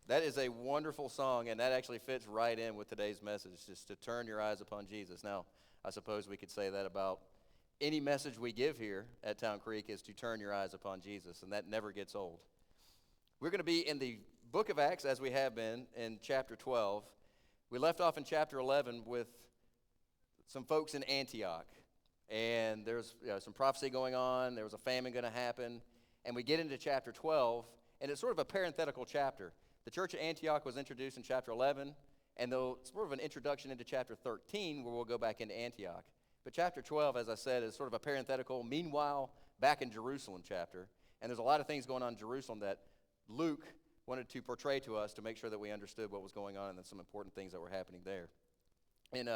That is a wonderful song, and that actually fits right in with today's message, just to turn your eyes upon Jesus. Now, I suppose we could say that about any message we give here at Town Creek is to turn your eyes upon Jesus, and that never gets old. We're going to be in the book of Acts, as we have been, in chapter 12. We left off in chapter 11 with some folks in Antioch, and there's some prophecy going on. There was a famine going to happen, and we get into chapter 12, and it's sort of a parenthetical chapter. The church of Antioch was introduced in chapter 11, and it's sort of an introduction into chapter 13, where we'll go back into Antioch. But chapter 12, as I said, is sort of a parenthetical, meanwhile, back in Jerusalem chapter. And there's a lot of things going on in Jerusalem that Luke wanted to portray to us to make sure that we understood what was going on and then some important things that were happening there. In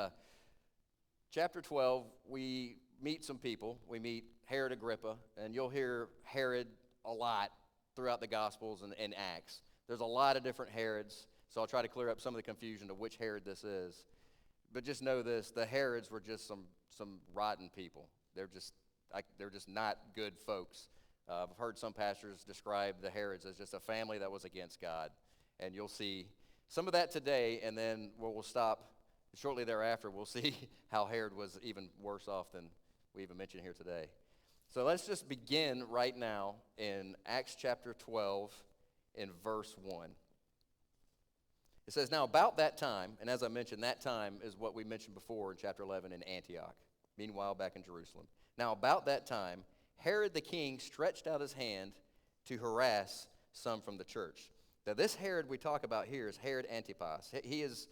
chapter 12, we meet some people. We meet Herod Agrippa, and you'll hear Herod a lot throughout the Gospels and Acts. There's a lot of different Herods, so I'll try to clear up some of the confusion of which Herod this is. But just know this, the Herods were just some rotten people. They're just not good folks. I've heard some pastors describe the Herods as just a family that was against God. And you'll see some of that today, and then we'll stop shortly thereafter. We'll see how Herod was even worse off than we even mentioned here today. So let's just begin right now in Acts chapter 12 in verse 1. It says, "Now about that time," and as I mentioned, that time is what we mentioned before in chapter 11 in Antioch, meanwhile back in Jerusalem. "Now about that time, Herod the king stretched out his hand to harass some from the church." Now this Herod we talk about here is Herod Antipas. He is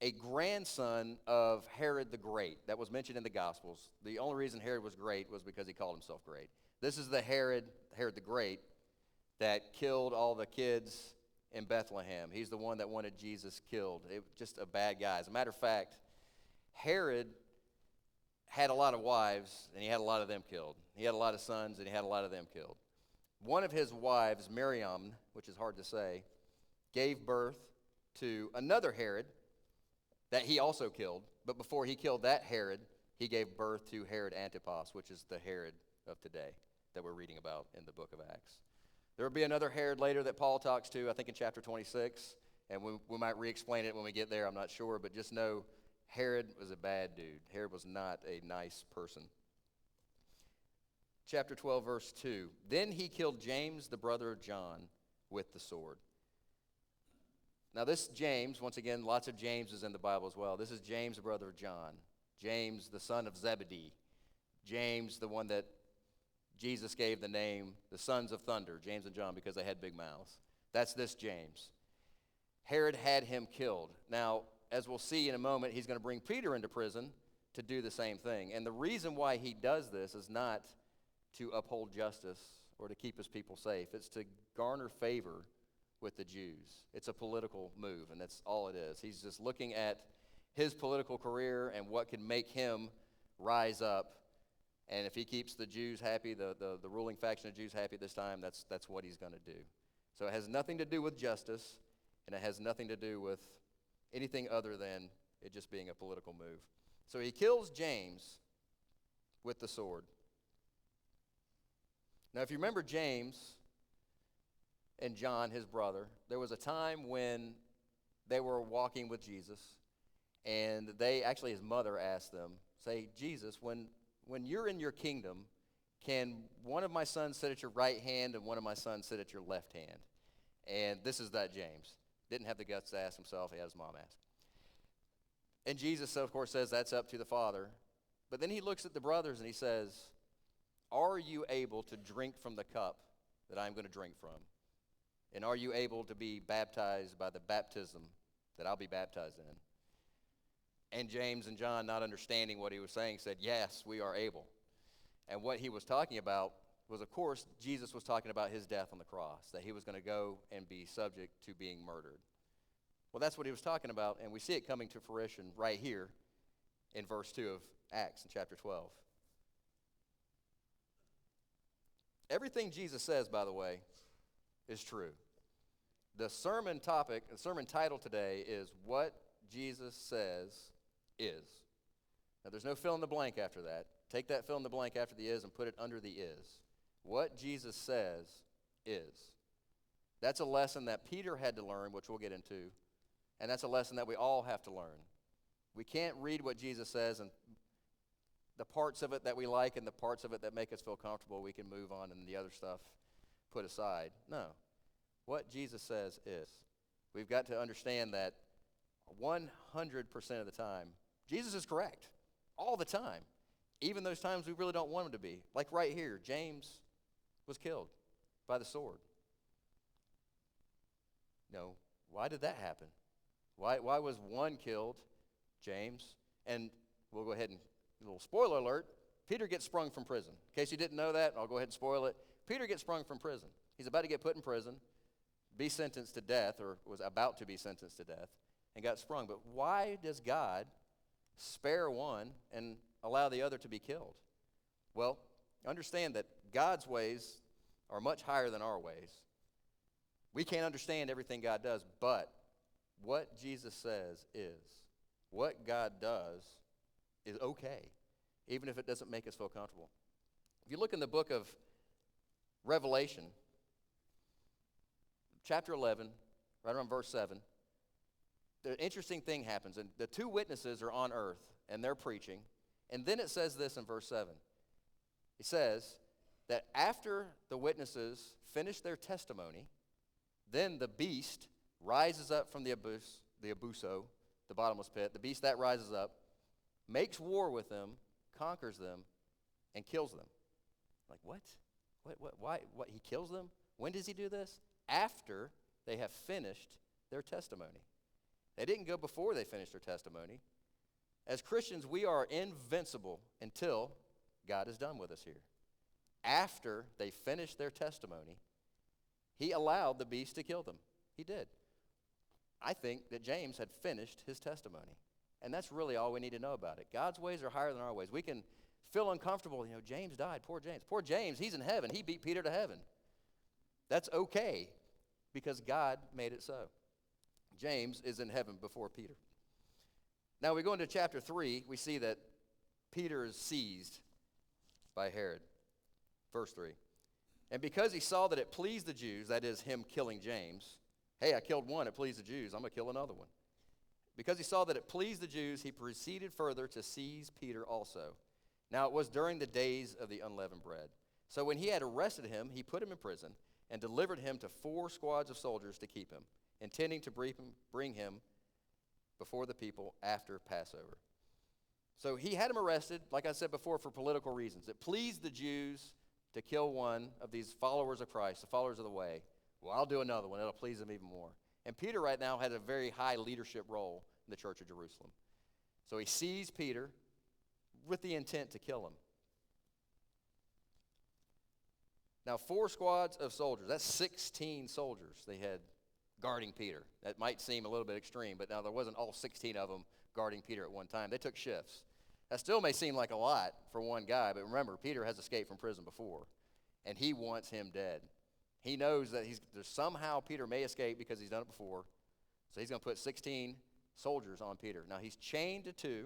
a grandson of Herod the Great that was mentioned in the Gospels. The only reason Herod was great was because he called himself great. This is the Herod the Great, that killed all the kids in Bethlehem. He's the one that wanted Jesus killed. Just a bad guy. As a matter of fact, Herod had a lot of wives, and he had a lot of them killed. He had a lot of sons, and he had a lot of them killed. One of his wives, Miriam, which is hard to say, gave birth to another Herod that he also killed. But before he killed that Herod, he gave birth to Herod Antipas, which is the Herod of today that we're reading about in the book of Acts. There will be another Herod later that Paul talks to, I think in chapter 26, and we might re-explain it when we get there, I'm not sure, but just know Herod was a bad dude. Herod was not a nice person. Chapter 12, verse 2, "Then he killed James, the brother of John, with the sword." Now this James, once again, lots of Jameses in the Bible as well. This is James, the brother of John. James, the son of Zebedee. James, the one that Jesus gave the name, the sons of thunder, James and John, because they had big mouths. That's this James. Herod had him killed. Now, as we'll see in a moment, he's going to bring Peter into prison to do the same thing. And the reason why he does this is not to uphold justice or to keep his people safe. It's to garner favor with the Jews. It's a political move, and that's all it is. He's just looking at his political career and what can make him rise up. And if he keeps the Jews happy, the ruling faction of Jews happy this time, that's what he's going to do. So it has nothing to do with justice, and it has nothing to do with anything other than it just being a political move. So he kills James with the sword. Now, if you remember James and John, his brother, there was a time when they were walking with Jesus, and his mother asked them, say, "Jesus, when you're in your kingdom, can one of my sons sit at your right hand and one of my sons sit at your left hand?" And this is that James. Didn't have the guts to ask himself. He had his mom ask. And Jesus, of course, says that's up to the Father. But then he looks at the brothers and he says, "Are you able to drink from the cup that I'm going to drink from? And are you able to be baptized by the baptism that I'll be baptized in?" And James and John, not understanding what he was saying, said, "Yes, we are able." And what he was talking about was, of course, Jesus was talking about his death on the cross, that he was going to go and be subject to being murdered. Well, that's what he was talking about, and we see it coming to fruition right here in verse 2 of Acts in chapter 12. Everything Jesus says, by the way, is true. The sermon title today is "What Jesus Says Is." Now, there's no fill in the blank after that. Take that fill in the blank after the is and put it under the is. What Jesus says is. That's a lesson that Peter had to learn, which we'll get into. And that's a lesson that we all have to learn. We can't read what Jesus says and the parts of it that we like and the parts of it that make us feel comfortable, we can move on and the other stuff put aside. No. What Jesus says is, we've got to understand that 100% of the time, Jesus is correct. All the time. Even those times we really don't want him to be. Like right here, James was killed by the sword. No. Why did that happen? Why was one killed, James? And we'll go ahead and, a little spoiler alert, Peter gets sprung from prison. In case you didn't know that, I'll go ahead and spoil it. Peter gets sprung from prison. He's about to get put in prison, be sentenced to death, or was about to be sentenced to death, and got sprung. But why does God spare one and allow the other to be killed? Well, understand that God's ways are much higher than our ways. We can't understand everything God does, but what Jesus says is, what God does is okay, even if it doesn't make us feel comfortable. If you look in the book of Revelation, chapter 11, right around verse 7, the interesting thing happens, and the two witnesses are on earth, and they're preaching, and then it says this in verse 7. It says that after the witnesses finish their testimony, then the beast rises up from the abuso, the bottomless pit. The beast that rises up, makes war with them, conquers them, and kills them. Like, what? Why? What? He kills them? When does he do this? After they have finished their testimony. They didn't go before they finished their testimony. As Christians, we are invincible until God is done with us here. After they finished their testimony, he allowed the beast to kill them. He did. I think that James had finished his testimony. And that's really all we need to know about it. God's ways are higher than our ways. We can feel uncomfortable. You know, James died. Poor James. Poor James, he's in heaven. He beat Peter to heaven. That's okay because God made it so. James is in heaven before Peter. Now we go into chapter 3. We see that Peter is seized by Herod. Verse 3. And because he saw that it pleased the Jews, that is him killing James, hey, I killed one, it pleased the Jews, I'm going to kill another one. Because he saw that it pleased the Jews, he proceeded further to seize Peter also. Now it was during the days of the unleavened bread. So when he had arrested him, he put him in prison and delivered him to 4 squads of soldiers to keep him, intending to bring him before the people after Passover. So he had him arrested, like I said before, for political reasons. It pleased the Jews to kill one of these followers of Christ, the followers of the way. Well, I'll do another one. It'll please them even more. And Peter right now had a very high leadership role in the church of Jerusalem. So he seized Peter with the intent to kill him. Now, 4 squads of soldiers, that's 16 soldiers they had guarding Peter. That might seem a little bit extreme, but now there wasn't all 16 of them guarding Peter at one time. They took shifts. That still may seem like a lot for one guy, but remember, Peter has escaped from prison before, and he wants him dead. He knows that somehow Peter may escape because he's done it before, so he's going to put 16 soldiers on Peter. Now, he's chained to 2,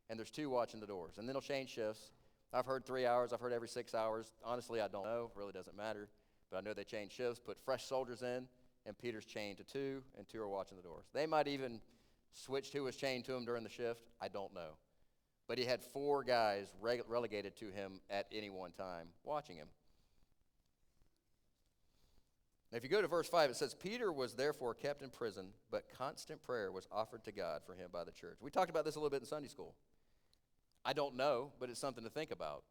and there's 2 watching the doors, and then he'll change shifts. I've heard 3 hours. I've heard every 6 hours. Honestly, I don't know. It really doesn't matter, but I know they change shifts, put fresh soldiers in, and Peter's chained to 2, and 2 are watching the doors. They might even switch who was chained to him during the shift. I don't know. But he had 4 guys relegated to him at any one time watching him. Now, if you go to verse 5, it says, Peter was therefore kept in prison, but constant prayer was offered to God for him by the church. We talked about this a little bit in Sunday school. I don't know, but it's something to think about.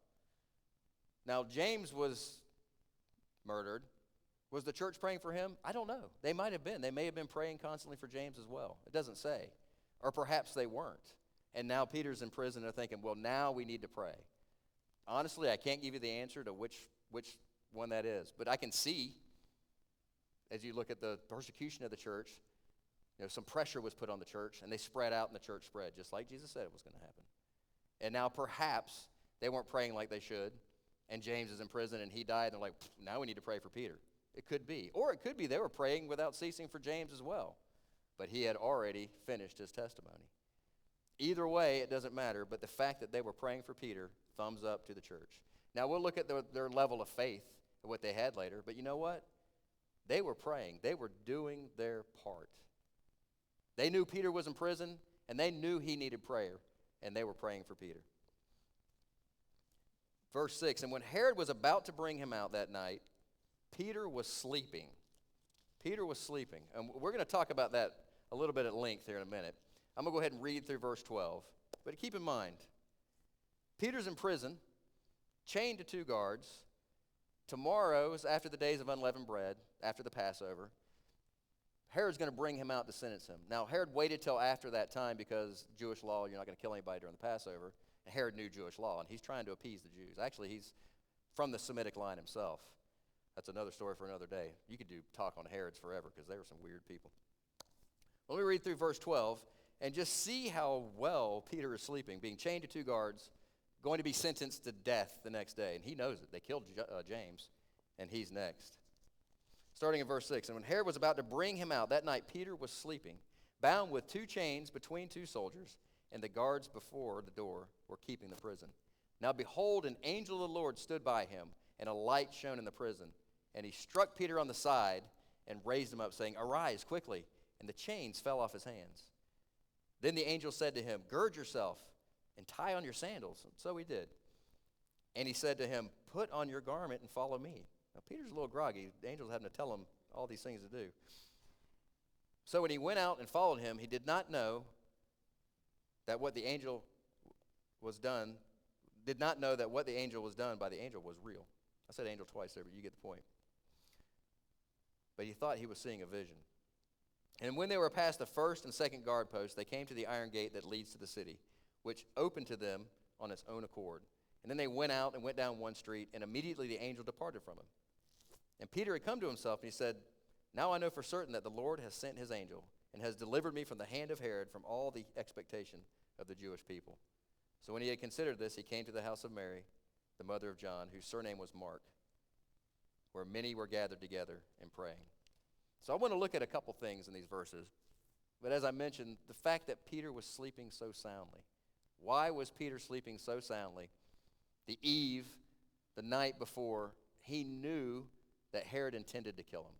Now, James was murdered. Was the church praying for him? I don't know. They might have been. They may have been praying constantly for James as well. It doesn't say. Or perhaps they weren't. And now Peter's in prison, and they're thinking, well, now we need to pray. Honestly, I can't give you the answer to which one that is. But I can see, as you look at the persecution of the church, some pressure was put on the church, and they spread out, and the church spread, just like Jesus said it was going to happen. And now perhaps they weren't praying like they should, and James is in prison, and he died, and they're like, now we need to pray for Peter. It could be. Or it could be they were praying without ceasing for James as well. But he had already finished his testimony. Either way, it doesn't matter, but the fact that they were praying for Peter, thumbs up to the church. Now, we'll look at their level of faith and what they had later, but you know what? They were praying. They were doing their part. They knew Peter was in prison, and they knew he needed prayer, and they were praying for Peter. Verse 6, and when Herod was about to bring him out that night, Peter was sleeping. Peter was sleeping. And we're going to talk about that a little bit at length here in a minute. I'm going to go ahead and read through verse 12. But keep in mind, Peter's in prison, chained to 2 guards. Tomorrow is after the days of unleavened bread, after the Passover. Herod's going to bring him out to sentence him. Now, Herod waited till after that time because Jewish law, you're not going to kill anybody during the Passover. And Herod knew Jewish law, and he's trying to appease the Jews. Actually, he's from the Semitic line himself. That's another story for another day. You could do talk on Herods forever because they were some weird people. Let me read through verse 12 and just see how well Peter is sleeping, being chained to 2 guards, going to be sentenced to death the next day. And he knows it. They killed James, and he's next. Starting in verse 6, and when Herod was about to bring him out, that night Peter was sleeping, bound with 2 chains between 2 soldiers, and the guards before the door were keeping the prison. Now behold, an angel of the Lord stood by him, and a light shone in the prison. And he struck Peter on the side and raised him up, saying, Arise quickly. And the chains fell off his hands. Then the angel said to him, Gird yourself and tie on your sandals. And so he did. And he said to him, Put on your garment and follow me. Now, Peter's a little groggy. The angel's having to tell him all these things to do. So when he went out and followed him, he did not know that what the angel was done, did not know that what the angel was done by the angel was real. I said angel twice there, but you get the point. But he thought he was seeing a vision. And when they were past the first and second guard posts, they came to the iron gate that leads to the city, which opened to them on its own accord. And then they went out and went down one street, and immediately the angel departed from him. And Peter had come to himself, and he said, Now I know for certain that the Lord has sent his angel and has delivered me from the hand of Herod, from all the expectation of the Jewish people. So when he had considered this, he came to the house of Mary, the mother of John, whose surname was Mark, where many were gathered together and praying. So I want to look at a couple things in these verses. But as I mentioned, the fact that Peter was sleeping so soundly. Why was Peter sleeping so soundly? The night before, he knew that Herod intended to kill him.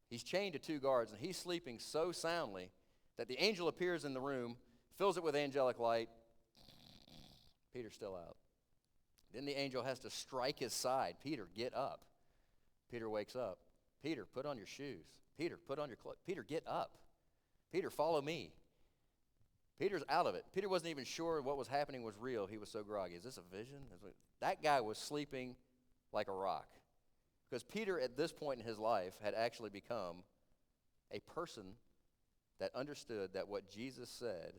He's chained to 2 guards, and he's sleeping so soundly that the angel appears in the room, fills it with angelic light. Peter's still out. Then the angel has to strike his side. Peter, get up. Peter wakes up. Peter, put on your shoes. Peter, put on your clothes. Peter, get up. Peter, follow me. Peter's out of it. Peter wasn't even sure what was happening was real. He was so groggy. Is this a vision? That guy was sleeping like a rock. Because Peter, at this point in his life, had actually become a person that understood that what Jesus said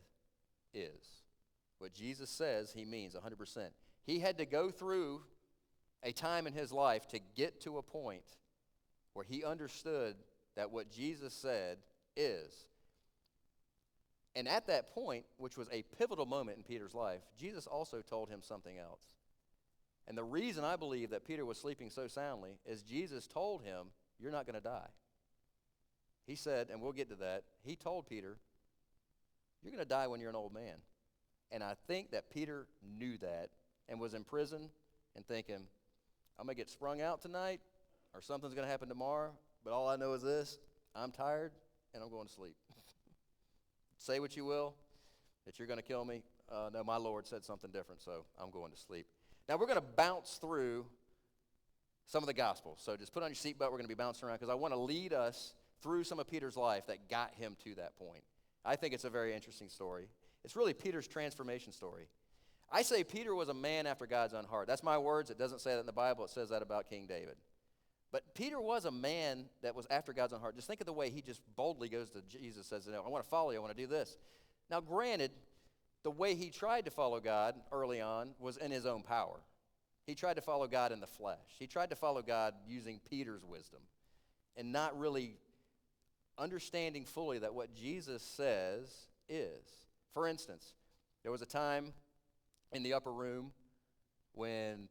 is. What Jesus says, he means 100%. He had to go through a time in his life to get to a point where he understood that what Jesus said is. And at that point, which was a pivotal moment in Peter's life, Jesus also told him something else. And the reason I believe that Peter was sleeping so soundly is Jesus told him, you're not going to die. He said, and we'll get to that, he told Peter, you're going to die when you're an old man. And I think that Peter knew that and was in prison and thinking, I'm going to get sprung out tonight or something's going to happen tomorrow, but all I know is this, I'm tired and I'm going to sleep. Say what you will, that you're going to kill me. No, my Lord said something different, so I'm going to sleep. Now, we're going to bounce through some of the Gospels. So just put on your seatbelt. We're going to be bouncing around because I want to lead us through some of Peter's life that got him to that point. I think it's a very interesting story. It's really Peter's transformation story. I say Peter was a man after God's own heart. That's my words. It doesn't say that in the Bible. It says that about King David. But Peter was a man that was after God's own heart. Just think of the way he just boldly goes to Jesus, says, I want to follow you. I want to do this. Now, granted, the way he tried to follow God early on was in his own power. He tried to follow God in the flesh. He tried to follow God using Peter's wisdom and not really understanding fully that what Jesus says is. For instance, there was a time in the upper room when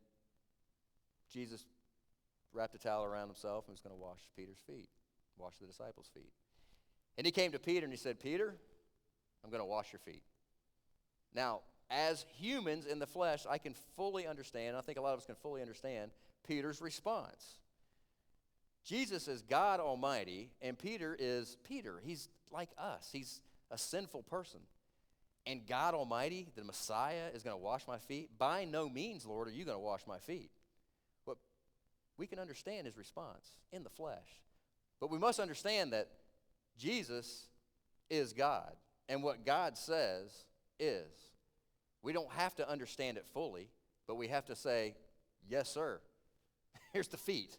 Jesus wrapped a towel around himself and was going to wash Peter's feet, wash the disciples' feet. And he came to Peter and he said, Peter, I'm going to wash your feet. Now, as humans in the flesh, I can fully understand, I think a lot of us can fully understand Peter's response. Jesus is God Almighty, and Peter is Peter. He's like us. He's a sinful person. And God Almighty, the Messiah, is going to wash my feet? By no means, Lord, are you going to wash my feet. But we can understand his response in the flesh. But we must understand that Jesus is God, and what God says is. We don't have to understand it fully, but we have to say, yes, sir. Here's the feet.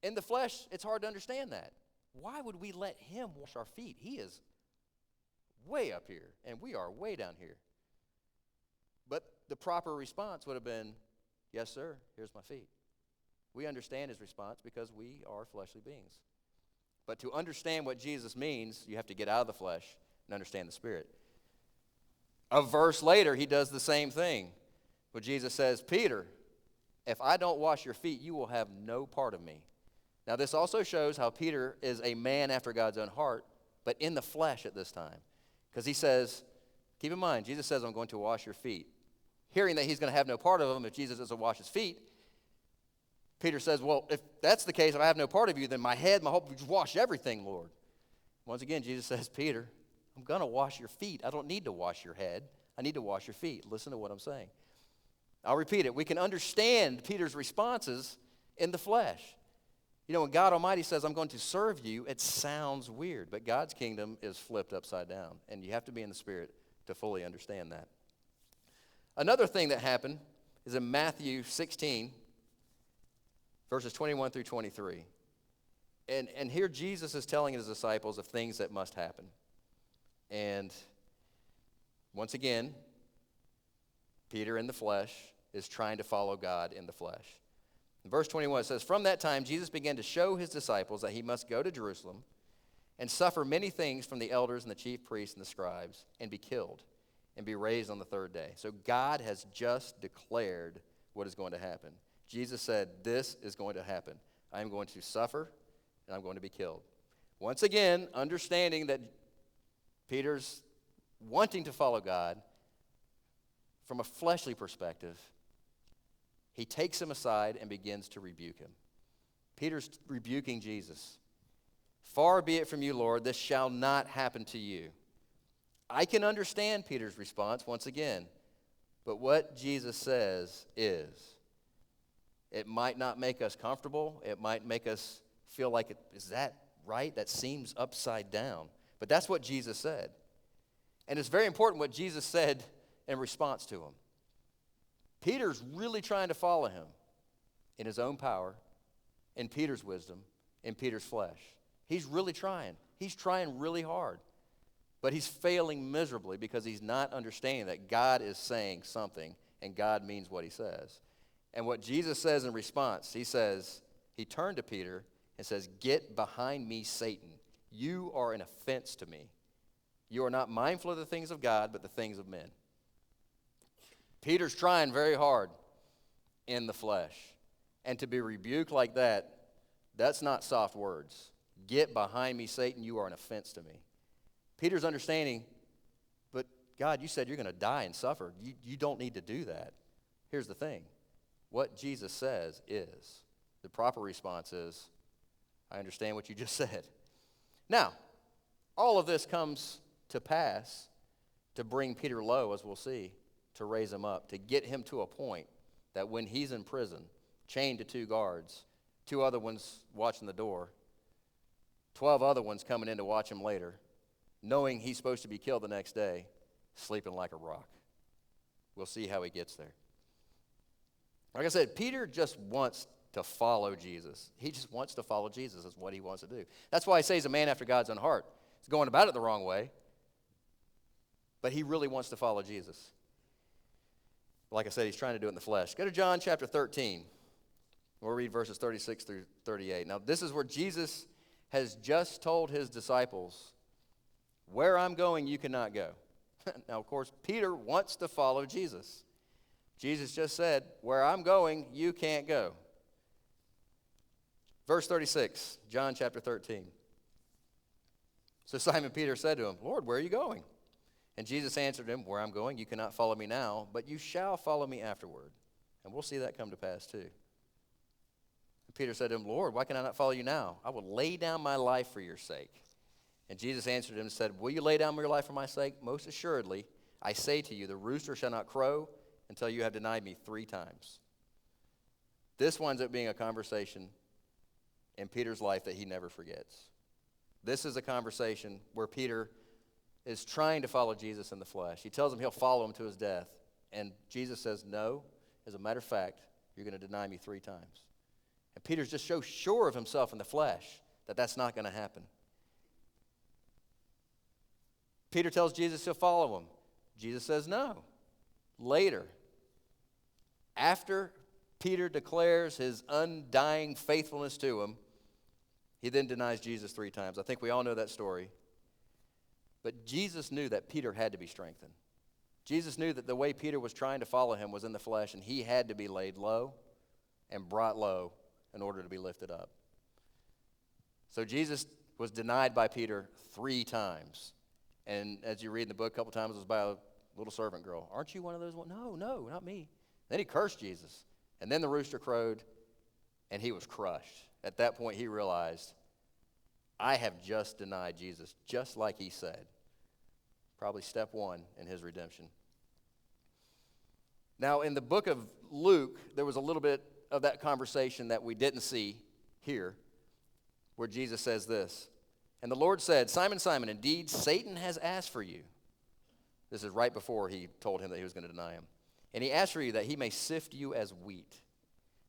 In the flesh, it's hard to understand that. Why would we let him wash our feet? He is way up here, and we are way down here. But the proper response would have been, yes, sir, here's my feet. We understand his response because we are fleshly beings. But to understand what Jesus means, you have to get out of the flesh and understand the Spirit. A verse later, he does the same thing. Where Jesus says, Peter, if I don't wash your feet, you will have no part of me. Now, this also shows how Peter is a man after God's own heart, but in the flesh at this time. Because he says, keep in mind, Jesus says, I'm going to wash your feet. Hearing that he's going to have no part of them if Jesus doesn't wash his feet, Peter says, well, if that's the case, if I have no part of you, then my head, my whole, just wash everything, Lord. Once again, Jesus says, Peter, I'm going to wash your feet. I don't need to wash your head. I need to wash your feet. Listen to what I'm saying. I'll repeat it. We can understand Peter's responses in the flesh. You know, when God Almighty says, I'm going to serve you, it sounds weird, but God's kingdom is flipped upside down, and you have to be in the Spirit to fully understand that. Another thing that happened is in Matthew 16, verses 21 through 23. And here Jesus is telling his disciples of things that must happen. And once again, Peter in the flesh is trying to follow God in the flesh. In verse 21, it says, from that time Jesus began to show his disciples that he must go to Jerusalem and suffer many things from the elders and the chief priests and the scribes and be killed and be raised on the third day. So God has just declared what is going to happen. Jesus said, this is going to happen. I am going to suffer and I'm going to be killed. Once again, understanding that Peter's wanting to follow God from a fleshly perspective, he takes him aside and begins to rebuke him. Peter's rebuking Jesus. Far be it from you, Lord, this shall not happen to you. I can understand Peter's response once again, but what Jesus says is, it might not make us comfortable. It might make us feel like, is that right? That seems upside down. But that's what Jesus said. And it's very important what Jesus said in response to him. Peter's really trying to follow him in his own power, in Peter's wisdom, in Peter's flesh. He's really trying. He's trying really hard. But he's failing miserably because he's not understanding that God is saying something and God means what he says. And what Jesus says in response, he turned to Peter and says, get behind me, Satan. You are an offense to me. You are not mindful of the things of God, but the things of men. Peter's trying very hard in the flesh. And to be rebuked like that, that's not soft words. Get behind me, Satan. You are an offense to me. Peter's understanding, but God, you said you're going to die and suffer. You don't need to do that. Here's the thing. What Jesus says is, the proper response is, I understand what you just said. Now, all of this comes to pass to bring Peter low, as we'll see, to raise him up, to get him to a point that when he's in prison, chained to 2 guards, 2 other ones watching the door, 12 other ones coming in to watch him later, knowing he's supposed to be killed the next day, sleeping like a rock. We'll see how he gets there. Like I said, Peter just wants to follow Jesus. He just wants to follow Jesus is what he wants to do. That's why I say he's a man after God's own heart. He's going about it the wrong way, but he really wants to follow Jesus. Like I said, he's trying to do it in the flesh. Go to John chapter 13. We'll read verses 36 through 38. Now, this is where Jesus has just told his disciples, where I'm going, you cannot go. Now, of course, Peter wants to follow Jesus. Jesus just said, where I'm going, you can't go. Verse 36, John chapter 13. So Simon Peter said to him, Lord, where are you going? And Jesus answered him, where I'm going, you cannot follow me now, but you shall follow me afterward. And we'll see that come to pass too. Peter said to him, Lord, why can I not follow you now? I will lay down my life for your sake. And Jesus answered him and said, will you lay down your life for my sake? Most assuredly, I say to you, the rooster shall not crow until you have denied me 3 times. This winds up being a conversation in Peter's life that he never forgets. This is a conversation where Peter is trying to follow Jesus in the flesh. He tells him he'll follow him to his death. And Jesus says, no, as a matter of fact, you're going to deny me 3 times. And Peter's just so sure of himself in the flesh that that's not going to happen. Peter tells Jesus he'll follow him. Jesus says no. Later, after Peter declares his undying faithfulness to him, he then denies Jesus 3 times. I think we all know that story. But Jesus knew that Peter had to be strengthened. Jesus knew that the way Peter was trying to follow him was in the flesh, and he had to be laid low and brought low in order to be lifted up. So Jesus was denied by Peter 3 times. And as you read in the book a couple times, it was by a little servant girl. Aren't you one of those ones? No, not me. Then he cursed Jesus. And then the rooster crowed, and he was crushed. At that point, he realized, I have just denied Jesus, just like he said. Probably step 1 in his redemption. Now, in the book of Luke, there was a little bit of that conversation that we didn't see here, where Jesus says this. And the Lord said, Simon, Simon, indeed Satan has asked for you. This is right before he told him that he was going to deny him. And he asked for you that he may sift you as wheat.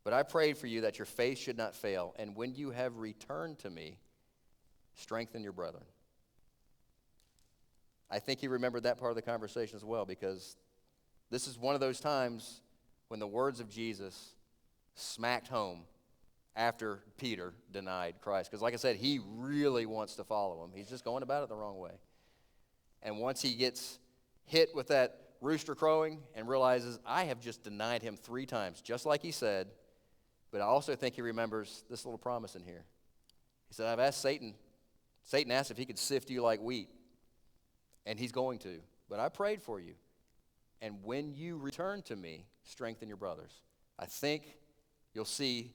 But I prayed for you that your faith should not fail. And when you have returned to me, strengthen your brethren. I think he remembered that part of the conversation as well, because this is one of those times when the words of Jesus smacked home after Peter denied Christ. Because like I said, he really wants to follow him. He's just going about it the wrong way. And once he gets hit with that rooster crowing and realizes, I have just denied him 3 times, just like he said. But I also think he remembers this little promise in here. He said, I've asked Satan asked if he could sift you like wheat. And he's going to. But I prayed for you. And when you return to me, strengthen your brothers. I think you'll see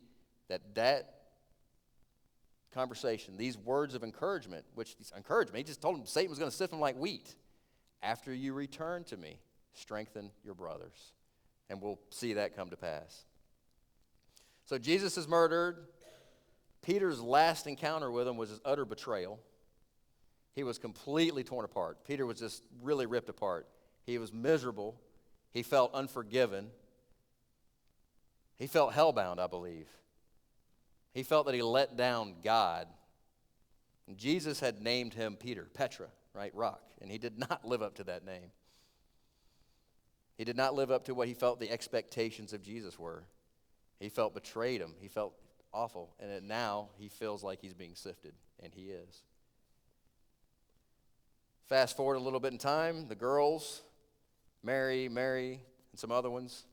that conversation, these words of encouragement, he just told him Satan was going to sift him like wheat. After you return to me, strengthen your brothers. And we'll see that come to pass. So Jesus is murdered. Peter's last encounter with him was his utter betrayal. He was completely torn apart. Peter was just really ripped apart. He was miserable. He felt unforgiven. He felt hellbound, I believe. He felt that he let down God. And Jesus had named him Peter, Petra, right, rock. And he did not live up to that name. He did not live up to what he felt the expectations of Jesus were. He felt betrayed him. He felt awful. And now he feels like he's being sifted, and he is. Fast forward a little bit in time, the girls, Mary, and some other ones,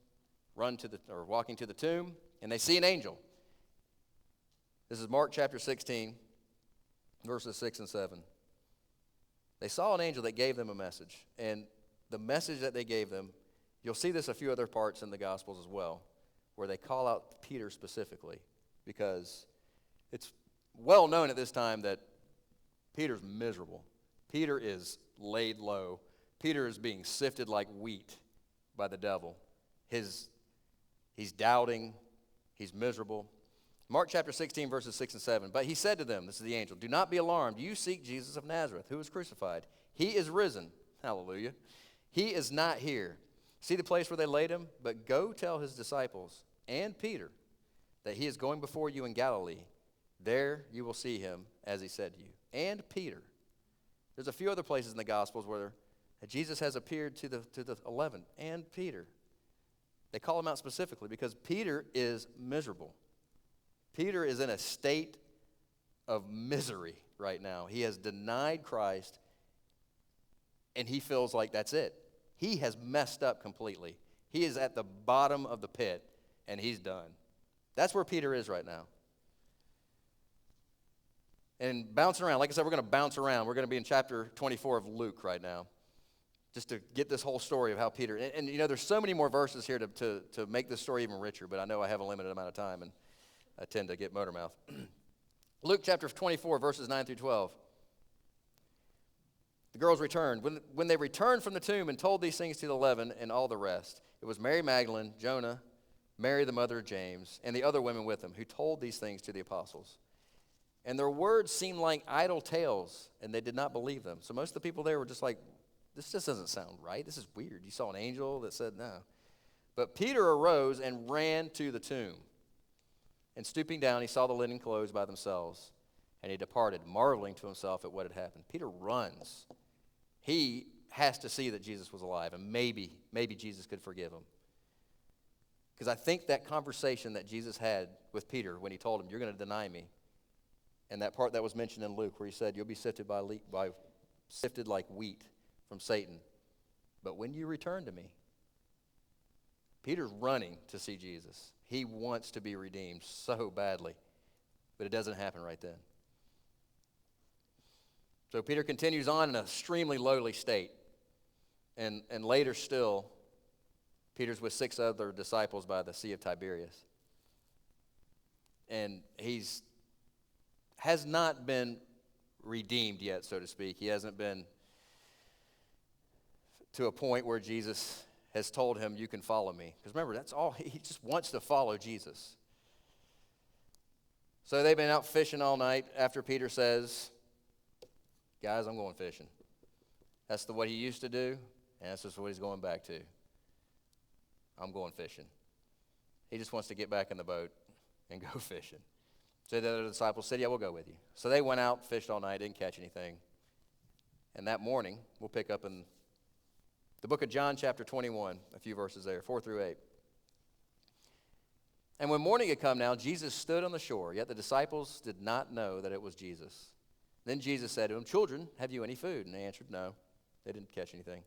walking to the tomb, and they see an angel. This is Mark chapter 16, verses 6 and 7. They saw an angel that gave them a message, and the message that they gave them, you'll see this a few other parts in the Gospels as well, where they call out Peter specifically, because it's well known at this time that Peter's miserable. Peter is laid low. Peter is being sifted like wheat by the devil. He's doubting. He's miserable. Mark chapter 16, verses 6 and 7. But he said to them, this is the angel, do not be alarmed. You seek Jesus of Nazareth, who was crucified. He is risen. Hallelujah. He is not here. See the place where they laid him? But go tell his disciples and Peter that he is going before you in Galilee. There you will see him, as he said to you. And Peter. There's a few other places in the Gospels where Jesus has appeared to the 11 and Peter. They call him out specifically because Peter is miserable. Peter is in a state of misery right now. He has denied Christ, and he feels like that's it. He has messed up completely. He is at the bottom of the pit, and he's done. That's where Peter is right now. And bouncing around, like I said, we're going to bounce around. We're going to be in chapter 24 of Luke right now, just to get this whole story of how Peter, and you know, there's so many more verses here to make this story even richer, but I know I have a limited amount of time, and I tend to get motor mouth. Luke chapter 24, verses 9 through 12. The girls returned. When they returned from the tomb and told these things to the 11 and all the rest, it was Mary Magdalene, Jonah, Mary the mother of James, and the other women with them who told these things to the apostles. And their words seemed like idle tales, and they did not believe them. So most of the people there were just like, this just doesn't sound right. This is weird. You saw an angel that said no. But Peter arose and ran to the tomb. And stooping down, he saw the linen clothes by themselves, and he departed, marveling to himself at what had happened. Peter runs. He has to see that Jesus was alive, and maybe Jesus could forgive him. Because I think that conversation that Jesus had with Peter when he told him, you're going to deny me, and that part that was mentioned in Luke where he said, you'll be sifted sifted like wheat from Satan. But when you return to me, Peter's running to see Jesus. He wants to be redeemed so badly, but it doesn't happen right then. So Peter continues on in an extremely lowly state. And later still, Peter's with 6 other disciples by the Sea of Tiberias. And has not been redeemed yet, so to speak. He hasn't been to a point where Jesus has told him, you can follow me. Because remember, that's all, he just wants to follow Jesus. So they've been out fishing all night after Peter says, guys, I'm going fishing. That's what he used to do, and that's just what he's going back to. I'm going fishing. He just wants to get back in the boat and go fishing. So the other disciples said, yeah, we'll go with you. So they went out, fished all night, didn't catch anything. And that morning, we'll pick up in the book of John chapter 21, a few verses there, 4 through 8. And when morning had come now, Jesus stood on the shore, yet the disciples did not know that it was Jesus. Then Jesus said to them, children, have you any food? And they answered, no. They didn't catch anything.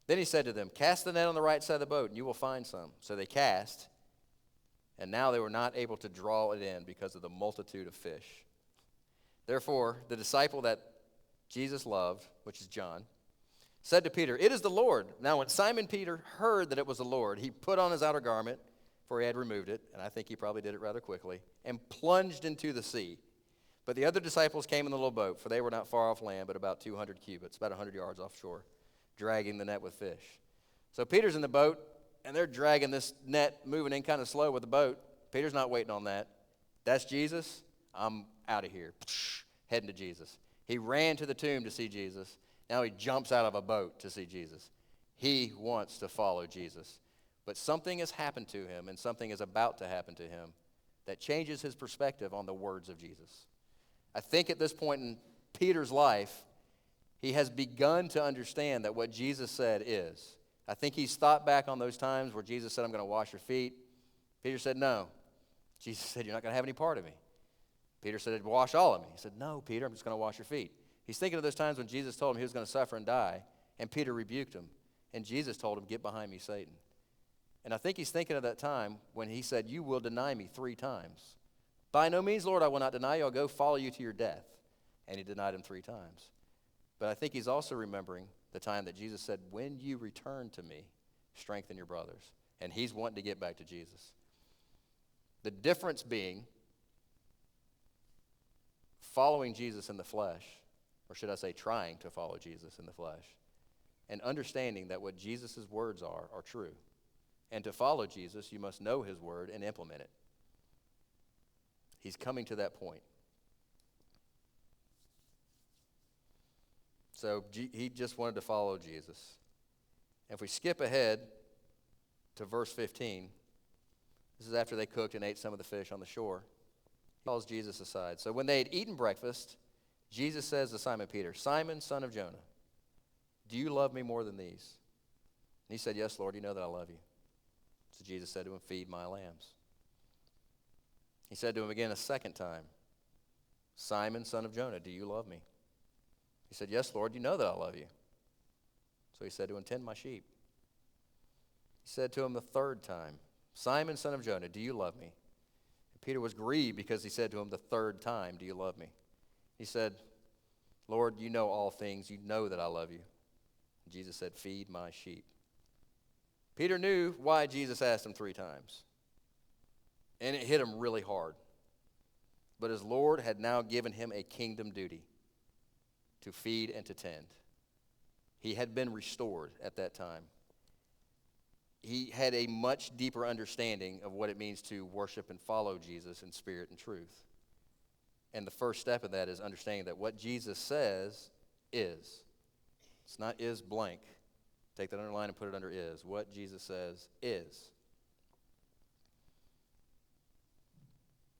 Then he said to them, cast the net on the right side of the boat, and you will find some. So they cast, and now they were not able to draw it in because of the multitude of fish. Therefore, the disciple that Jesus loved, which is John, said to Peter, it is the Lord. Now when Simon Peter heard that it was the Lord, he put on his outer garment, for he had removed it, and I think he probably did it rather quickly, and plunged into the sea. But the other disciples came in the little boat, for they were not far off land, but about 200 cubits, about 100 yards offshore, dragging the net with fish. So Peter's in the boat, and they're dragging this net, moving in kind of slow with the boat. Peter's not waiting on that. That's Jesus. I'm out of here. Heading to Jesus. He ran to the tomb to see Jesus. Now he jumps out of a boat to see Jesus. He wants to follow Jesus. But something has happened to him, and something is about to happen to him that changes his perspective on the words of Jesus. I think at this point in Peter's life, he has begun to understand that what Jesus said is. I think he's thought back on those times where Jesus said, I'm going to wash your feet. Peter said, no. Jesus said, you're not going to have any part of me. Peter said, wash all of me. He said, no, Peter, I'm just going to wash your feet. He's thinking of those times when Jesus told him he was going to suffer and die, and Peter rebuked him. And Jesus told him, get behind me, Satan. And I think he's thinking of that time when he said, you will deny me 3 times. By no means, Lord, I will not deny you. I'll go follow you to your death. And he denied him 3 times. But I think he's also remembering the time that Jesus said, when you return to me, strengthen your brothers. And he's wanting to get back to Jesus. The difference being following Jesus in the flesh, or should I say trying to follow Jesus in the flesh, and understanding that what Jesus' words are true. And to follow Jesus, you must know his word and implement it. He's coming to that point. So he just wanted to follow Jesus. If we skip ahead to verse 15, this is after they cooked and ate some of the fish on the shore. He calls Jesus aside. So when they had eaten breakfast, Jesus says to Simon Peter, Simon, son of Jonah, do you love me more than these? And he said, yes, Lord, you know that I love you. So Jesus said to him, feed my lambs. He said to him again a second time, Simon, son of Jonah, do you love me? He said, yes, Lord, you know that I love you. So he said to him, tend my sheep. He said to him the third time, Simon, son of Jonah, do you love me? And Peter was grieved because he said to him the third time, do you love me? He said, Lord, you know all things. You know that I love you. And Jesus said, feed my sheep. Peter knew why Jesus asked him 3 times. And it hit him really hard. But his Lord had now given him a kingdom duty to feed and to tend. He had been restored at that time. He had a much deeper understanding of what it means to worship and follow Jesus in spirit and truth. And the first step of that is understanding that what Jesus says is. It's not is blank. Take that underline and put it under is. What Jesus says is.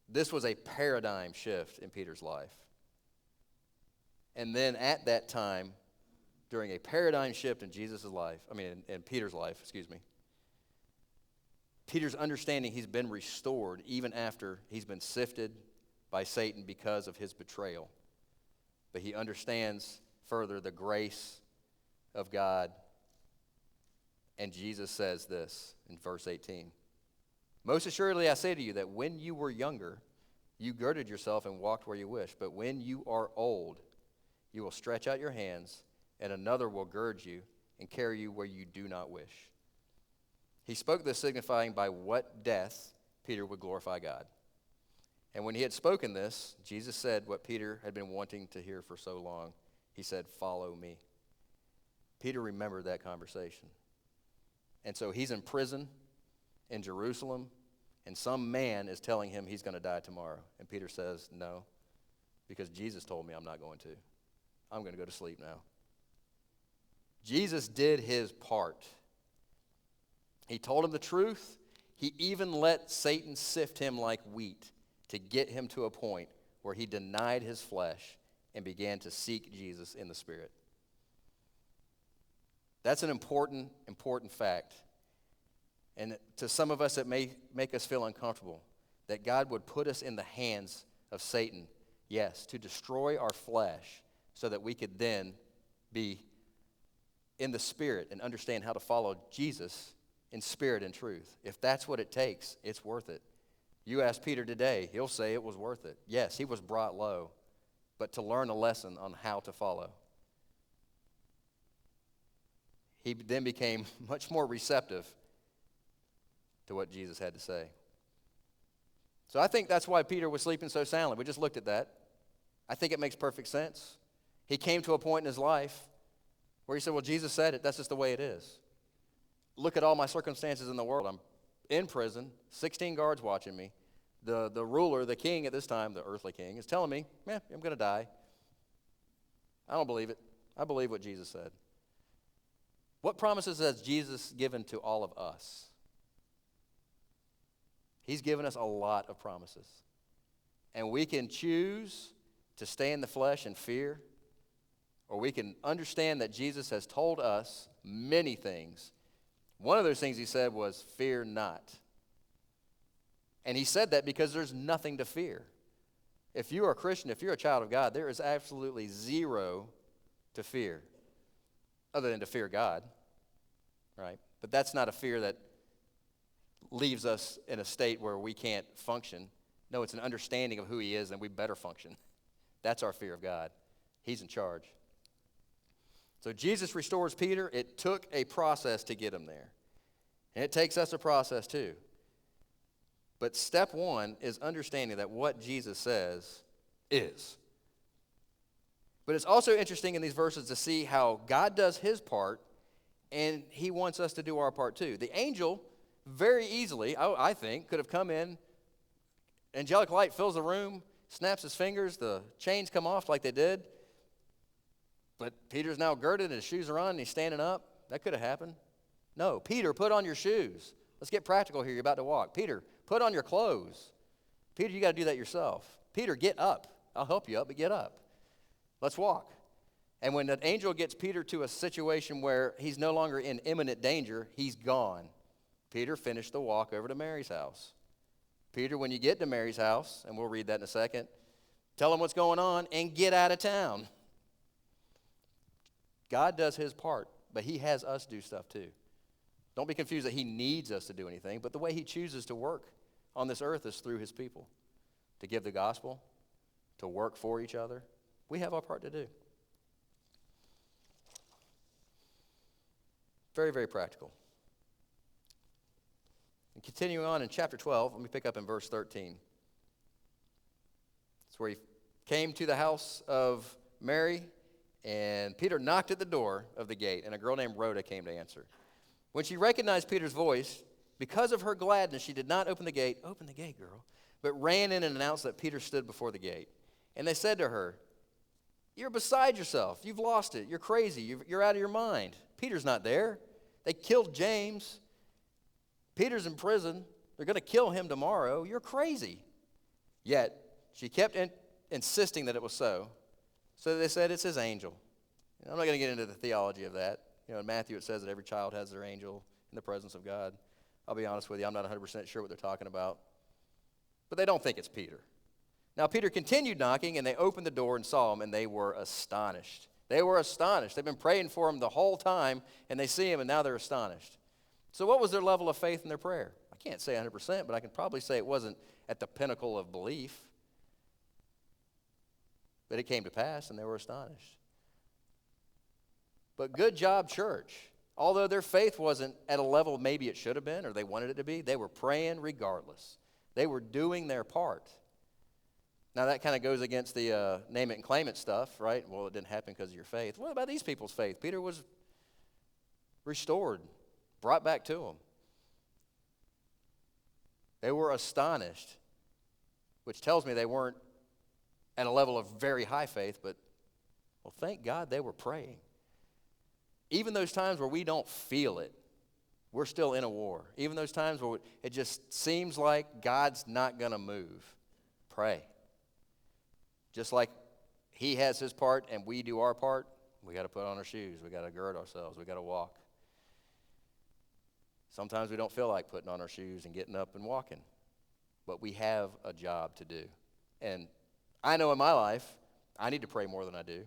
This was a paradigm shift in Peter's life. And then at that time, during a paradigm shift in in Peter's life, Peter's understanding he's been restored even after he's been sifted by Satan because of his betrayal. But he understands further the grace of God. And Jesus says this in verse 18. Most assuredly I say to you that when you were younger, you girded yourself and walked where you wished. But when you are old, you will stretch out your hands, and another will gird you and carry you where you do not wish. He spoke this, signifying by what death Peter would glorify God. And when he had spoken this, Jesus said what Peter had been wanting to hear for so long. He said, "Follow me." Peter remembered that conversation. And so he's in prison in Jerusalem, and some man is telling him he's going to die tomorrow. And Peter says, "No, because Jesus told me I'm not going to. I'm going to go to sleep now." Jesus did his part. He told him the truth. He even let Satan sift him like wheat to get him to a point where he denied his flesh and began to seek Jesus in the Spirit. That's an important fact. And to some of us, it may make us feel uncomfortable that God would put us in the hands of Satan, yes, to destroy our flesh so that we could then be in the Spirit and understand how to follow Jesus in spirit and truth. If that's what it takes, it's worth it. You ask Peter today, he'll say it was worth it. Yes, he was brought low, but to learn a lesson on how to follow. He then became much more receptive to what Jesus had to say. So I think that's why Peter was sleeping so soundly. We just looked at that. I think it makes perfect sense. He came to a point in his life where he said, well, Jesus said it. That's just the way it is. Look at all my circumstances in the world. I'm in prison, 16 guards watching me. The ruler, the king at this time, the earthly king, is telling me, I'm going to die. I don't believe it. I believe what Jesus said. What promises has Jesus given to all of us? He's given us a lot of promises. And we can choose to stay in the flesh and fear, or we can understand that Jesus has told us many things. One of those things he said was, fear not. And he said that because there's nothing to fear. If you are a Christian, if you're a child of God, there is absolutely zero to fear, other than to fear God, right? But that's not a fear that leaves us in a state where we can't function. No, it's an understanding of who he is, and we better function. That's our fear of God. He's in charge. So Jesus restores Peter. It took a process to get him there. And it takes us a process too. But step one is understanding that what Jesus says is. But it's also interesting in these verses to see how God does his part, and he wants us to do our part too. The angel very easily, I think, could have come in, angelic light fills the room, snaps his fingers, the chains come off like they did. But Peter's now girded and his shoes are on and he's standing up. That could have happened. No, Peter, put on your shoes. Let's get practical here. You're about to walk. Peter, put on your clothes. Peter, you got to do that yourself. Peter, get up. I'll help you up, but get up. Let's walk. And when that angel gets Peter to a situation where he's no longer in imminent danger, he's gone. Peter finished the walk over to Mary's house. Peter, when you get to Mary's house, and we'll read that in a second, tell him what's going on and get out of town. God does his part, but he has us do stuff too. Don't be confused that he needs us to do anything, but the way he chooses to work on this earth is through his people, to give the gospel, to work for each other. We have our part to do. Very, very practical. And continuing on in chapter 12, let me pick up in verse 13. It's where he came to the house of Mary, and Peter knocked at the door of the gate, and a girl named Rhoda came to answer. When she recognized Peter's voice, because of her gladness, she did not open the gate, girl, but ran in and announced that Peter stood before the gate. And they said to her, "You're beside yourself. You've lost it. You're crazy. You're out of your mind. Peter's not there. They killed James. Peter's in prison. They're going to kill him tomorrow. You're crazy." Yet she kept insisting that it was so. So they said, "It's his angel." And I'm not going to get into the theology of that. In Matthew it says that every child has their angel in the presence of God. I'll be honest with you, I'm not 100% sure what they're talking about. But they don't think it's Peter. Now Peter continued knocking, and they opened the door and saw him, and they were astonished. They were astonished. They've been praying for him the whole time, and they see him, and now they're astonished. So what was their level of faith in their prayer? I can't say 100%, but I can probably say it wasn't at the pinnacle of belief. But it came to pass, and they were astonished. But good job, church. Although their faith wasn't at a level maybe it should have been or they wanted it to be, they were praying regardless. They were doing their part. Now that kind of goes against the name it and claim it stuff, right? Well, it didn't happen because of your faith. What about these people's faith? Peter was restored, brought back to them. They were astonished, which tells me they weren't at a level of very high faith, but, well, thank God they were praying. Even those times where we don't feel it, we're still in a war. Even those times where it just seems like God's not going to move, pray. Just like he has his part and we do our part, we got to put on our shoes. We got to gird ourselves. We got to walk. Sometimes we don't feel like putting on our shoes and getting up and walking, but we have a job to do. And I know in my life, I need to pray more than I do.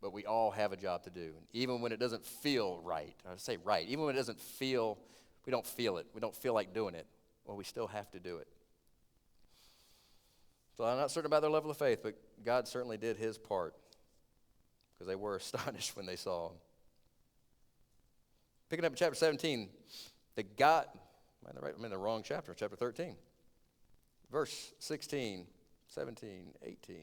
But we all have a job to do. Even when it doesn't feel right, I say right, even when it doesn't feel, we don't feel it, we don't feel like doing it, well, we still have to do it. So I'm not certain about their level of faith, but God certainly did his part because they were astonished when they saw him. Picking up in chapter 17, I'm in the wrong chapter, chapter 13. Verse 16, 17, 18.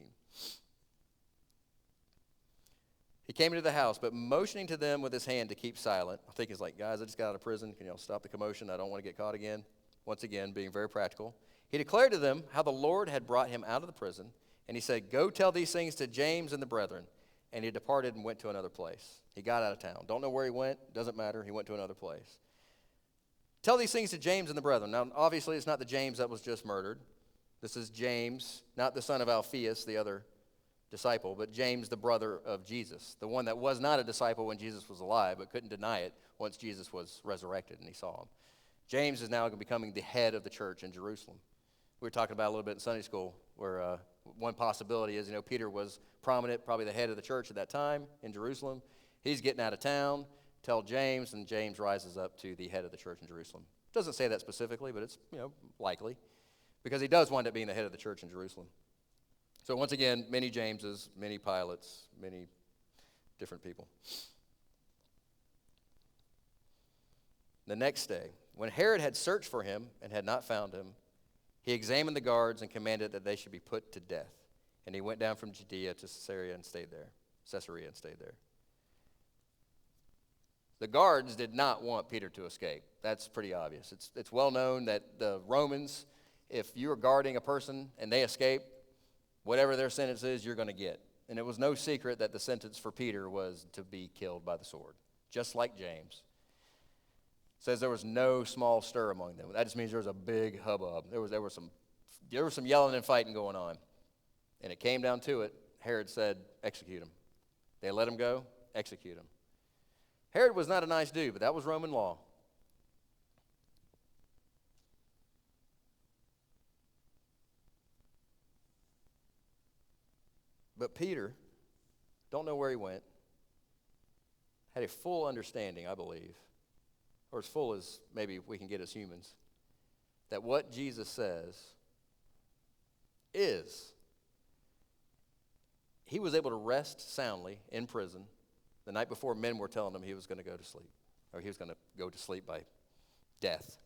He came into the house, but motioning to them with his hand to keep silent. I think he's like, "Guys, I just got out of prison. Can y'all stop the commotion? I don't want to get caught again." Once again, being very practical. He declared to them how the Lord had brought him out of the prison, and he said, "Go tell these things to James and the brethren." And he departed and went to another place. He got out of town. Don't know where he went. Doesn't matter. He went to another place. Tell these things to James and the brethren. Now, obviously, it's not the James that was just murdered. This is James, not the son of Alphaeus, the other disciple, but James, the brother of Jesus, the one that was not a disciple when Jesus was alive, but couldn't deny it once Jesus was resurrected and he saw him. James is now becoming the head of the church in Jerusalem. We were talking about a little bit in Sunday school where one possibility is, Peter was prominent, probably the head of the church at that time in Jerusalem. He's getting out of town, tell James, and James rises up to the head of the church in Jerusalem. Doesn't say that specifically, but it's likely because he does wind up being the head of the church in Jerusalem. So once again, many Jameses, many Pilates, many different people. The next day, when Herod had searched for him and had not found him, he examined the guards and commanded that they should be put to death. And he went down from Judea to Caesarea and stayed there. The guards did not want Peter to escape. That's pretty obvious. It's well known that the Romans, if you were guarding a person and they escape, whatever their sentence is, you're going to get. And it was no secret that the sentence for Peter was to be killed by the sword, just like James. It says there was no small stir among them. That just means there was a big hubbub. There was some yelling and fighting going on. And it came down to it. Herod said, "Execute him." They let him go, execute him. Herod was not a nice dude, but that was Roman law. But Peter, don't know where he went, had a full understanding, I believe, or as full as maybe we can get as humans, that what Jesus says is. He was able to rest soundly in prison the night before men were telling him he was going to go to sleep, or he was going to go to sleep by death.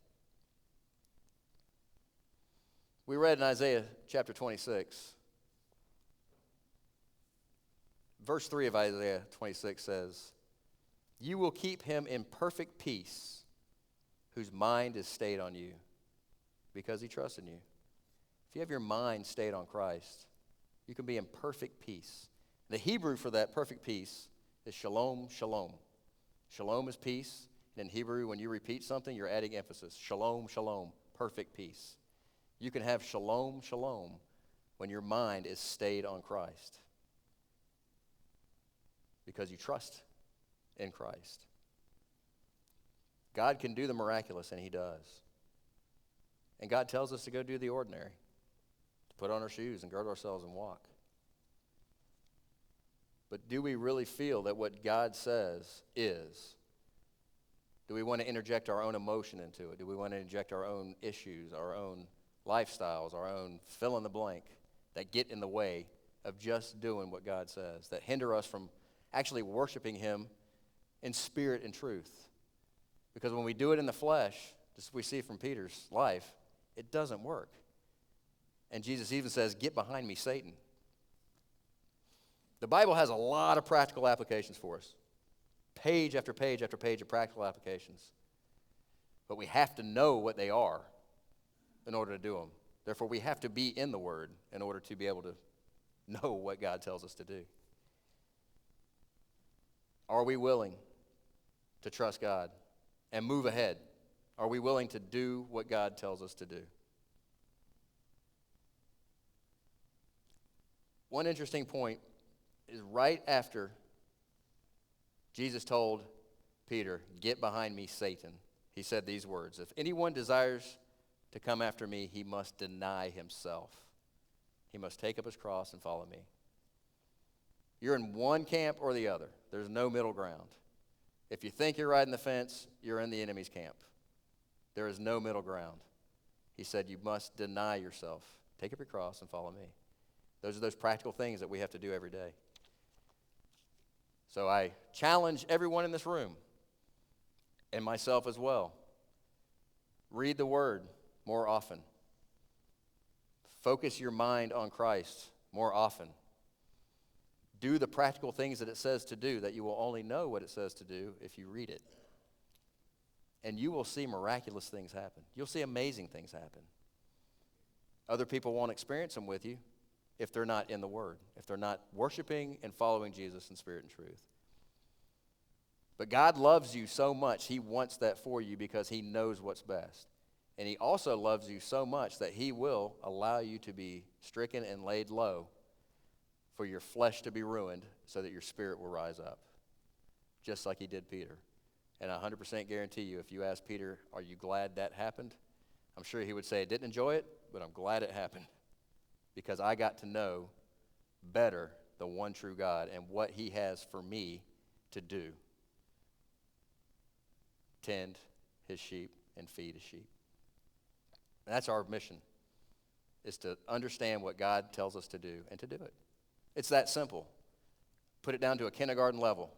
We read in Isaiah chapter 26, verse 3 of Isaiah 26 says, "You will keep him in perfect peace, whose mind is stayed on you, because he trusts in you." If you have your mind stayed on Christ, you can be in perfect peace. The Hebrew for that perfect peace is shalom, shalom. Shalom is peace, and in Hebrew, when you repeat something, you're adding emphasis. Shalom, shalom, perfect peace. You can have shalom, shalom when your mind is stayed on Christ because you trust in Christ. God can do the miraculous, and he does. And God tells us to go do the ordinary, to put on our shoes and gird ourselves and walk. But do we really feel that what God says is? Do we want to interject our own emotion into it? Do we want to inject our own issues, our own lifestyles, our own fill in the blank that get in the way of just doing what God says, that hinder us from actually worshiping him in spirit and truth? Because when we do it in the flesh, just we see from Peter's life, it doesn't work. And Jesus even says, "Get behind me, Satan." The Bible has a lot of practical applications for us. Page after page after page of practical applications. But we have to know what they are in order to do them. Therefore, we have to be in the Word in order to be able to know what God tells us to do. Are we willing to trust God and move ahead? Are we willing to do what God tells us to do? One interesting point is right after Jesus told Peter, "Get behind me, Satan," he said these words, "If anyone desires to come after me, he must deny himself. He must take up his cross and follow me." You're in one camp or the other. There's no middle ground. If you think you're riding the fence, you're in the enemy's camp. There is no middle ground. He said you must deny yourself. Take up your cross and follow me. Those are those practical things that we have to do every day. So I challenge everyone in this room, and myself as well, read the Word more often. Focus your mind on Christ more often. Do the practical things that it says to do, that you will only know what it says to do if you read it. And you will see miraculous things happen. You'll see amazing things happen. Other people won't experience them with you if they're not in the Word, if they're not worshiping and following Jesus in spirit and truth. But God loves you so much, he wants that for you because he knows what's best. And he also loves you so much that he will allow you to be stricken and laid low for your flesh to be ruined so that your spirit will rise up, just like he did Peter. And I 100% guarantee you, if you ask Peter, "Are you glad that happened?" I'm sure he would say, "I didn't enjoy it, but I'm glad it happened because I got to know better the one true God and what he has for me to do. Tend his sheep and feed his sheep." And that's our mission, is to understand what God tells us to do and to do it. It's that simple. Put it down to a kindergarten level.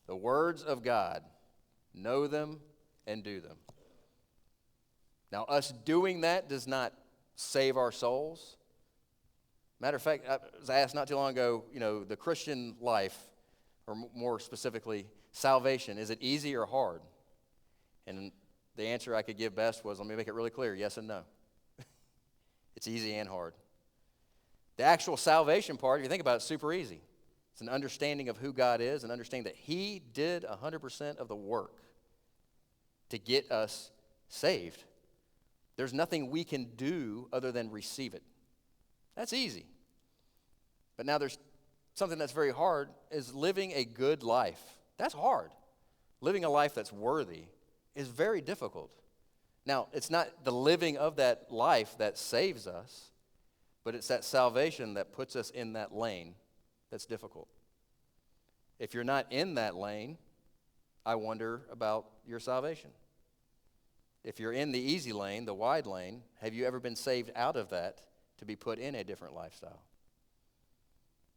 The words of God, know them and do them. Now, us doing that does not save our souls. Matter of fact, I was asked not too long ago, the Christian life, or more specifically, salvation, is it easy or hard? And the answer I could give best was, let me make it really clear, yes and no. It's easy and hard. The actual salvation part, if you think about it, it's super easy. It's an understanding of who God is, and understanding that he did 100% of the work to get us saved. There's nothing we can do other than receive it. That's easy. But now there's something that's very hard, is living a good life. That's hard. Living a life that's worthy is very difficult. Now, it's not the living of that life that saves us, but it's that salvation that puts us in that lane that's difficult. If you're not in that lane, I wonder about your salvation. If you're in the easy lane, the wide lane, have you ever been saved out of that to be put in a different lifestyle?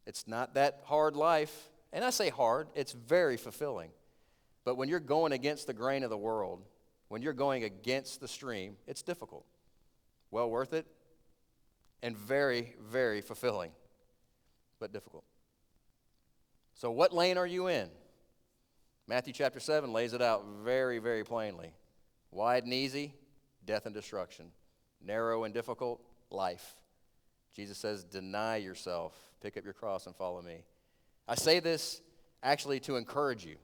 It's not that hard life, and I say hard, it's very fulfilling. But when you're going against the grain of the world, when you're going against the stream, it's difficult. well worth it, and very, very fulfilling, but difficult. So what lane are you in? Matthew chapter 7 lays it out very, very plainly. Wide and easy, death and destruction. Narrow and difficult, life. Jesus says, deny yourself, pick up your cross and follow me. I say this actually to encourage you.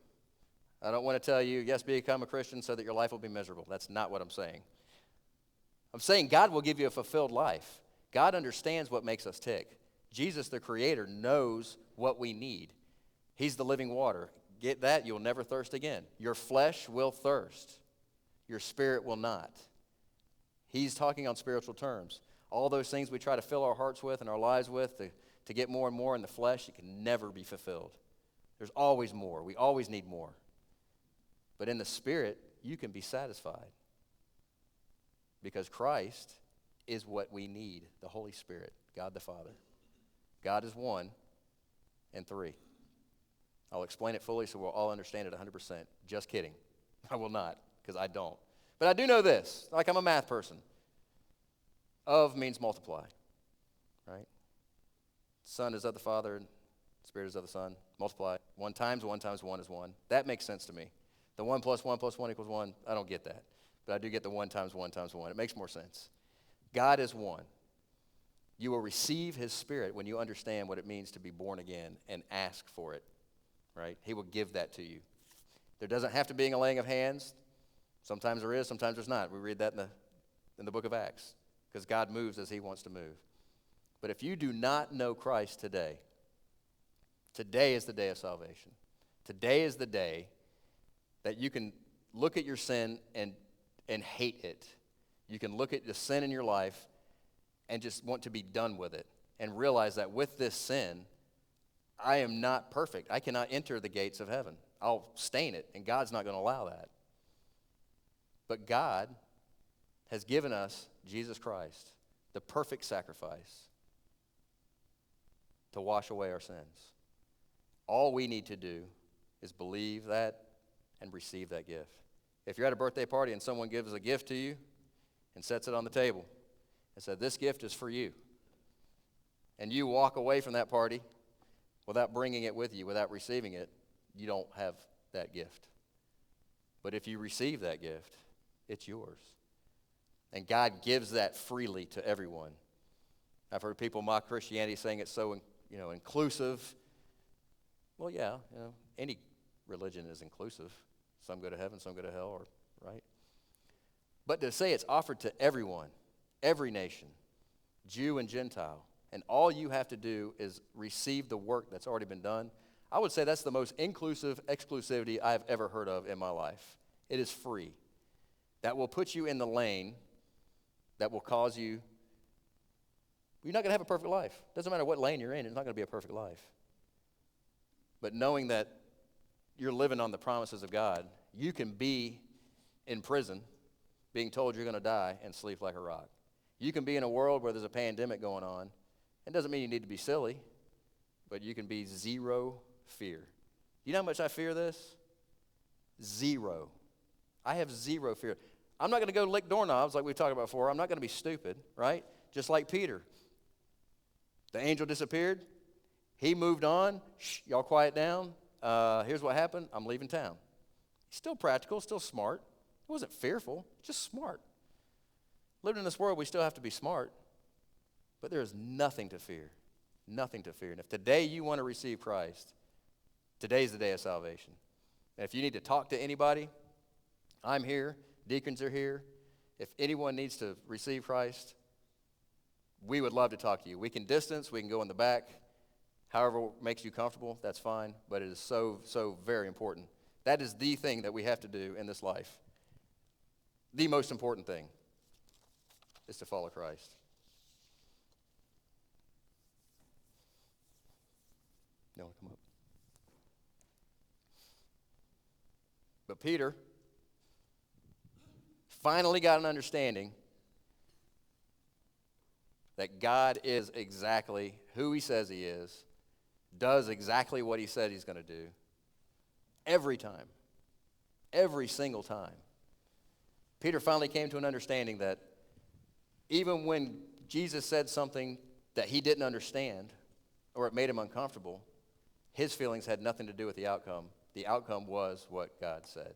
I don't want to tell you, yes, become a Christian so that your life will be miserable. That's not what I'm saying. I'm saying God will give you a fulfilled life. God understands what makes us tick. Jesus, the Creator, knows what we need. He's the living water. Get that, you'll never thirst again. Your flesh will thirst. Your spirit will not. He's talking on spiritual terms. All those things we try to fill our hearts with and our lives with to get more and more in the flesh, it can never be fulfilled. There's always more. We always need more. But in the Spirit, you can be satisfied. Because Christ is what we need, the Holy Spirit, God the Father. God is one and three. I'll explain it fully so we'll all understand it 100%. Just kidding. I will not, because I don't. But I do know this, like I'm a math person. Of means multiply, right? Son is of the Father, Spirit is of the Son. Multiply. 1 times 1 is 1. That makes sense to me. The 1 plus 1 plus 1 equals 1, I don't get that. But I do get the 1 times 1 times 1. It makes more sense. God is one. You will receive His Spirit when you understand what it means to be born again and ask for it, right? He will give that to you. There doesn't have to be a laying of hands. Sometimes there is, sometimes there's not. We read that in the book of Acts because God moves as He wants to move. But if you do not know Christ today, today is the day of salvation. Today is the day that you can look at your sin and hate it. You can look at the sin in your life and just want to be done with it and realize that with this sin, I am not perfect. I cannot enter the gates of heaven. I'll stain it, and God's not going to allow that. But God has given us Jesus Christ, the perfect sacrifice, to wash away our sins. All we need to do is believe that and receive that gift. If you're at a birthday party and someone gives a gift to you and sets it on the table and said, this gift is for you, and you walk away from that party without bringing it with you, without receiving it, you don't have that gift. But if you receive that gift, it's yours. And God gives that freely to everyone. I've heard people mock Christianity saying it's so, inclusive. Well, yeah, any religion is inclusive. Some go to heaven, some go to hell, right? But to say it's offered to everyone, every nation, Jew and Gentile, and all you have to do is receive the work that's already been done, I would say that's the most inclusive exclusivity I've ever heard of in my life. It is free. That will put you in the lane that will cause you, you're not going to have a perfect life. Doesn't matter what lane you're in, it's not going to be a perfect life. But knowing that you're living on the promises of God, you can be in prison being told you're going to die and sleep like a rock. You can be in a world where there's a pandemic going on. It doesn't mean you need to be silly, but you can be zero fear. You know how much I fear this? Zero. I have zero fear. I'm not going to go lick doorknobs like we talked about before. I'm not going to be stupid, right? Just like Peter. The angel disappeared. He moved on. Shh, y'all quiet down. Here's what happened. I'm leaving town. He's still practical, still smart. He wasn't fearful, just smart. Living in this world, we still have to be smart. But there is nothing to fear. Nothing to fear. And if today you want to receive Christ, today's the day of salvation. And if you need to talk to anybody, I'm here. Deacons are here. If anyone needs to receive Christ, we would love to talk to you. We can distance. We can go in the back. However makes you comfortable, that's fine. But it is so, so very important. That is the thing that we have to do in this life. The most important thing is to follow Christ. You want to come up? But Peter finally got an understanding that God is exactly who He says He is, does exactly what He said He's going to do, every time, every single time. Peter finally came to an understanding that even when Jesus said something that he didn't understand or it made him uncomfortable, his feelings had nothing to do with the outcome. The outcome was what God said.